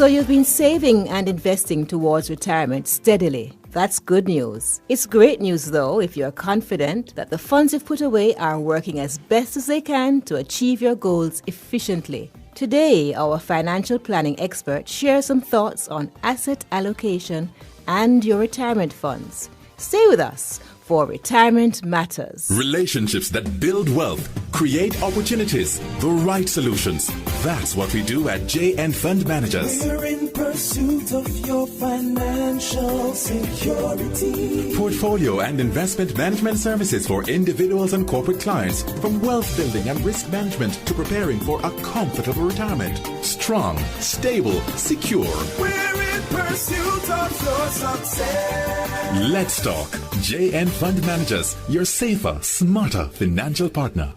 So you've been saving and investing towards retirement steadily. That's good news. It's great news, though, if you're confident that the funds you've put away are working as best as they can to achieve your goals efficiently. Today, our financial planning expert shares some thoughts on asset allocation and your retirement funds. Stay with us for Retirement Matters. Relationships that build wealth, create opportunities, the right solutions. That's what we do at JN Fund Managers. We're in pursuit of your financial security. Portfolio and investment management services for individuals and corporate clients, from wealth building and risk management to preparing for a comfortable retirement. Strong, stable, secure. We're in pursuit of your success. Let's talk. JN Fund Managers, your safer, smarter financial partner.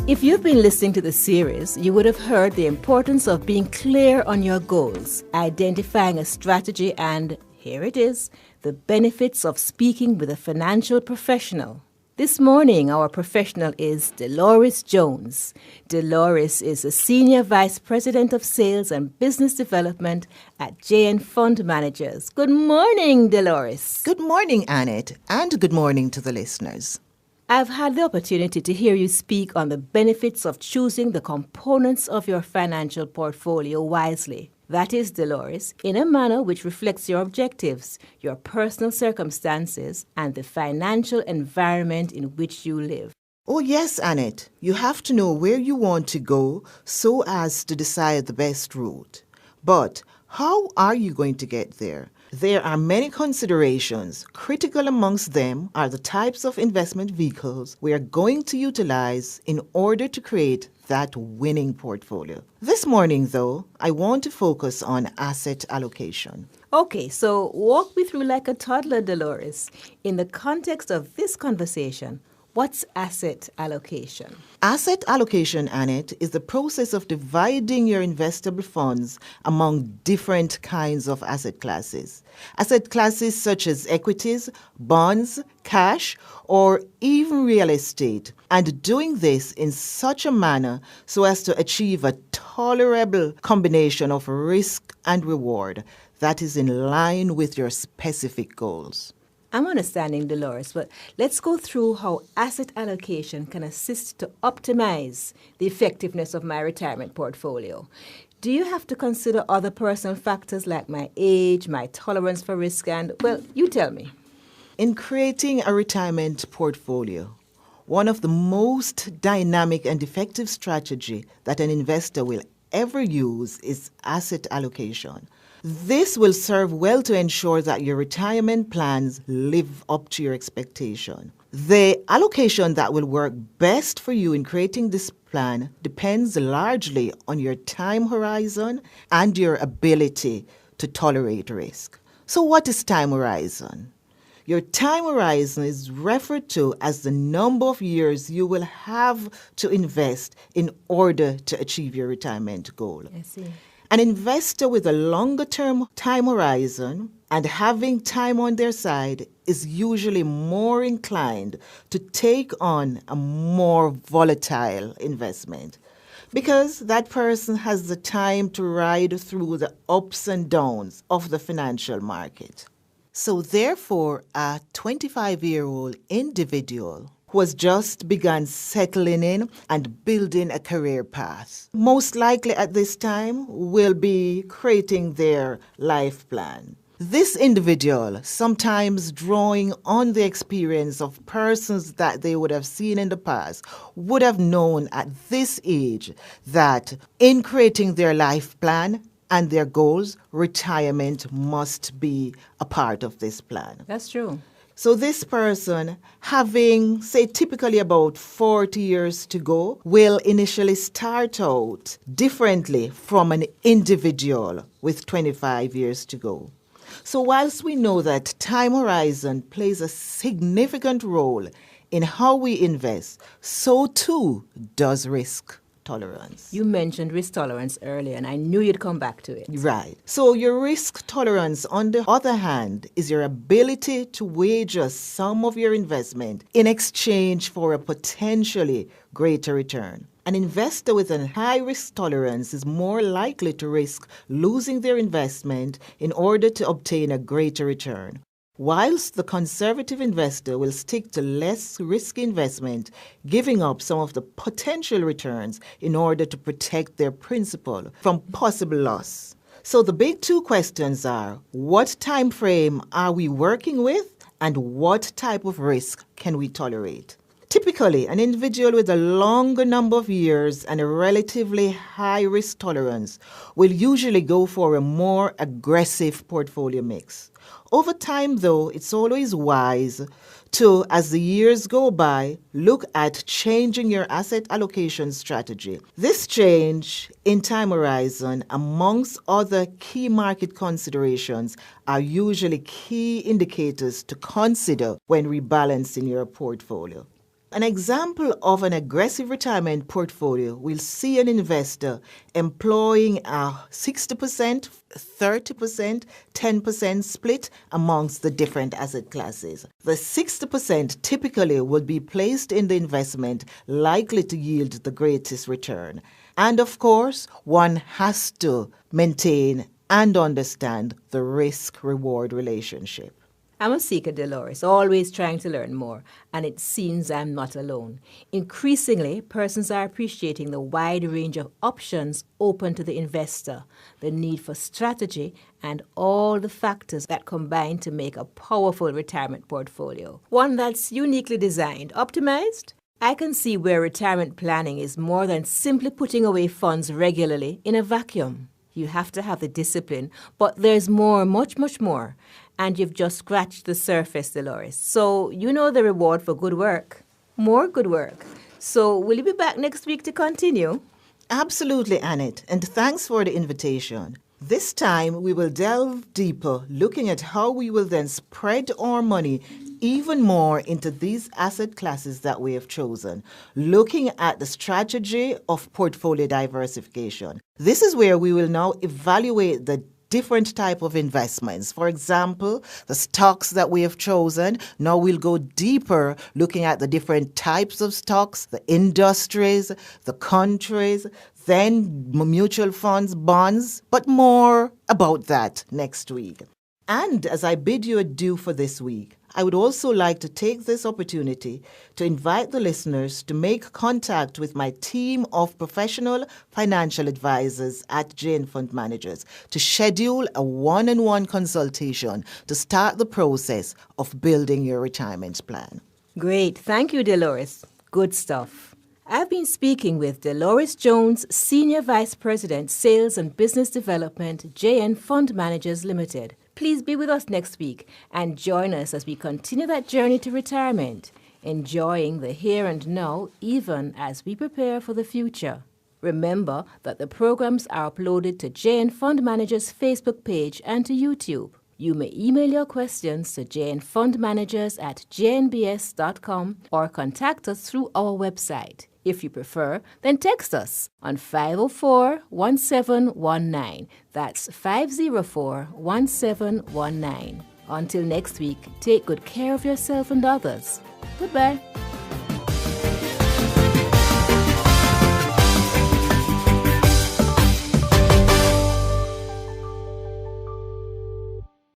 If you've been listening to the series, you would have heard the importance of being clear on your goals, identifying a strategy, and here it is, the benefits of speaking with a financial professional. This morning, our professional is Dolores Jones. Dolores is a Senior Vice President of Sales and Business Development at JN Fund Managers. Good morning, Dolores. Good morning, Annette, and good morning to the listeners. I've had the opportunity to hear you speak on the benefits of choosing the components of your financial portfolio wisely. That is, Dolores, in a manner which reflects your objectives, your personal circumstances, and the financial environment in which you live. Oh yes, Annette, you have to know where you want to go so as to decide the best route. But how are you going to get there? There are many considerations. Critical amongst them are the types of investment vehicles we are going to utilize in order to create that winning portfolio. This morning, though, I want to focus on asset allocation. Okay, so walk me through like a toddler, Dolores. In the context of this conversation, what's asset allocation? Asset allocation, Annette, is the process of dividing your investable funds among different kinds of asset classes. Asset classes such as equities, bonds, cash, or even real estate, and doing this in such a manner so as to achieve a tolerable combination of risk and reward that is in line with your specific goals. I'm understanding, Dolores, but let's go through how asset allocation can assist to optimize the effectiveness of my retirement portfolio. Do you have to consider other personal factors like my age, my tolerance for risk, and, well, you tell me. In creating a retirement portfolio, one of the most dynamic and effective strategy that an investor will ever use is asset allocation. This will serve well to ensure that your retirement plans live up to your expectation. The allocation that will work best for you in creating this plan depends largely on your time horizon and your ability to tolerate risk. So what is time horizon? Your time horizon is referred to as the number of years you will have to invest in order to achieve your retirement goal. I see. An investor with a longer-term time horizon and having time on their side is usually more inclined to take on a more volatile investment because that person has the time to ride through the ups and downs of the financial market. So therefore, a 25-year-old individual who has just begun settling in and building a career path, most likely at this time will be creating their life plan. This individual, sometimes drawing on the experience of persons that they would have seen in the past, would have known at this age that in creating their life plan and their goals, retirement must be a part of this plan. That's true. So this person, having, say, typically about 40 years to go, will initially start out differently from an individual with 25 years to go. So whilst we know that time horizon plays a significant role in how we invest, so too does risk. tolerance. You mentioned risk tolerance earlier, and I knew you'd come back to it. Right. So your risk tolerance, on the other hand, is your ability to wager some of your investment in exchange for a potentially greater return. An investor with a high risk tolerance is more likely to risk losing their investment in order to obtain a greater return, whilst the conservative investor will stick to less risky investment, giving up some of the potential returns in order to protect their principal from possible loss. So the big two questions are, what time frame are we working with, and what type of risk can we tolerate? Typically, an individual with a longer number of years and a relatively high risk tolerance will usually go for a more aggressive portfolio mix. Over time, though, it's always wise to, as the years go by, look at changing your asset allocation strategy. This change in time horizon, amongst other key market considerations, are usually key indicators to consider when rebalancing your portfolio. An example of an aggressive retirement portfolio will see an investor employing a 60%, 30%, 10% split amongst the different asset classes. The 60% typically would be placed in the investment likely to yield the greatest return. And of course, one has to maintain and understand the risk-reward relationship. I'm a seeker, Dolores, always trying to learn more, and it seems I'm not alone. Increasingly, persons are appreciating the wide range of options open to the investor, the need for strategy, and all the factors that combine to make a powerful retirement portfolio. One that's uniquely designed, optimized. I can see where retirement planning is more than simply putting away funds regularly in a vacuum. You have to have the discipline, but there's more, much, much more. And you've just scratched the surface, Dolores. So you know the reward for good work. More good work. So will you be back next week to continue? Absolutely, Annette, and thanks for the invitation. This time we will delve deeper, looking at how we will then spread our money even more into these asset classes that we have chosen, looking at the strategy of portfolio diversification. This is where we will now evaluate the different type of investments. For example, the stocks that we have chosen. Now we'll go deeper looking at the different types of stocks, the industries, the countries, then mutual funds, bonds, but more about that next week. And as I bid you adieu for this week, I would also like to take this opportunity to invite the listeners to make contact with my team of professional financial advisors at Jane Fund Managers to schedule a one-on-one consultation to start the process of building your retirement plan. Great. Thank you, Dolores. Good stuff. I've been speaking with Dolores Jones, Senior Vice President, Sales and Business Development, JN Fund Managers Limited. Please be with us next week and join us as we continue that journey to retirement, enjoying the here and now even as we prepare for the future. Remember that the programs are uploaded to JN Fund Managers Facebook page and to YouTube. You may email your questions to jnfundmanagers@jnbs.com or contact us through our website. If you prefer, then text us on 504-1719. That's 504-1719. Until next week, take good care of yourself and others. Goodbye.